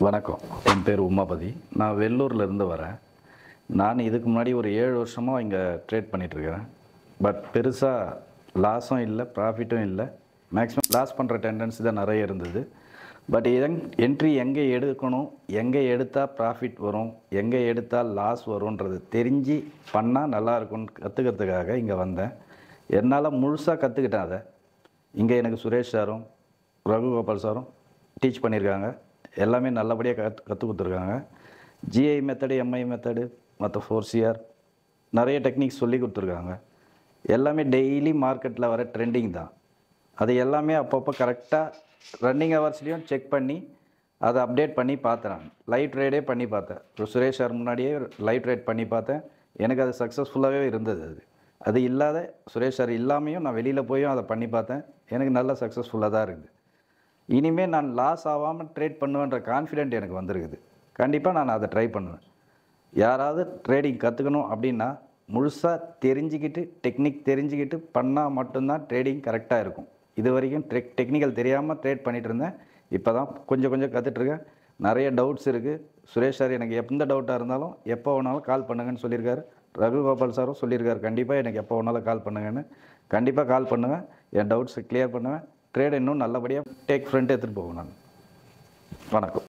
வணக்கம். என் பேர் உமாபதி. நான் வெள்ளூர்லேருந்து வரேன். நான் இதுக்கு முன்னாடி ஒரு 7 வருஷமாக இங்கே ட்ரேட் பண்ணிகிட்ருக்கிறேன். பட் பெருசாக லாஸும் இல்லை, ப்ராஃபிட்டும் இல்லை. மேக்ஸிமம் லாஸ் பண்ணுற டெண்டன்சி தான் நிறைய இருந்தது. பட் என்ட்ரி எங்கே எடுக்கணும், எங்கே எடுத்தால் ப்ராஃபிட் வரும், எங்கே எடுத்தால் லாஸ் வரும்ன்றது தெரிஞ்சு பண்ணால் நல்லாயிருக்கும்னு கற்றுக்கிறதுக்காக இங்கே வந்தேன். என்னால் முழுசாக கற்றுக்கிட்டேன் அதை. இங்கே எனக்கு சுரேஷ் சாரும் ரகுகோபால் சாரும் டீச் பண்ணியிருக்காங்க. எல்லாமே நல்லபடியாக கற்றுக் கொடுத்துருக்காங்க. ஜிஐ மெத்தடு, எம்ஐ மெத்தடு, மற்ற 4CR நிறைய டெக்னிக்ஸ் சொல்லி கொடுத்துருக்காங்க. எல்லாமே டெய்லி மார்க்கெட்டில் வர ட்ரெண்டிங் தான். அது எல்லாமே அப்பப்போ கரெக்டாக ரன்னிங் ஹவர்ஸ்லேயும் செக் பண்ணி அதை அப்டேட் பண்ணி பார்த்தேன். நான் லைவ் ட்ரேடே பண்ணி பார்த்தேன். சுரேஷ் சார் முன்னாடியே லைவ் ட்ரேட் பண்ணி பார்த்தேன். எனக்கு அது சக்ஸஸ்ஃபுல்லாகவே இருந்தது. அது இல்லாத சுரேஷ் சார் இல்லாமையும் நான் வெளியில் போயும் அதை பண்ணி பார்த்தேன். எனக்கு நல்ல சக்ஸஸ்ஃபுல்லாக தான் இருக்குது. இனிமேல் நான் லாஸ் ஆகாமல் ட்ரேட் பண்ணுவேன்ற கான்ஃபிடென்ட் எனக்கு வந்திருக்குது. கண்டிப்பாக நான் அதை ட்ரை பண்ணுவேன். யாராவது ட்ரேடிங் கற்றுக்கணும் அப்படின்னா முழுசாக தெரிஞ்சுக்கிட்டு டெக்னிக் தெரிஞ்சுக்கிட்டு பண்ணால் மட்டும்தான் ட்ரேடிங் கரெக்டாக இருக்கும். இது வரைக்கும் டெக்னிக்கல் தெரியாமல் ட்ரேட் பண்ணிகிட்டு இருந்தேன். இப்போ தான் கொஞ்சம் கற்றுட்ருக்கேன். நிறைய டவுட்ஸ் இருக்குது. சுரேஷ் சார் எனக்கு எந்த டவுட்டாக இருந்தாலும் எப்போ வேணாலும் கால் பண்ணுங்கன்னு சொல்லியிருக்காரு. ரகுகோபால் சாரும் சொல்லியிருக்காரு, கண்டிப்பாக எனக்கு எப்போ வேணாலும் கால் பண்ணுங்கன்னு. கண்டிப்பாக கால் பண்ணுவேன். என் டவுட்ஸை கிளியர் பண்ணுவேன். ட்ரேட் இன்னும் நல்லபடியாக டேக் ஃப்ரண்ட் எடுத்துகிட்டு போவேன் நான். வணக்கம்.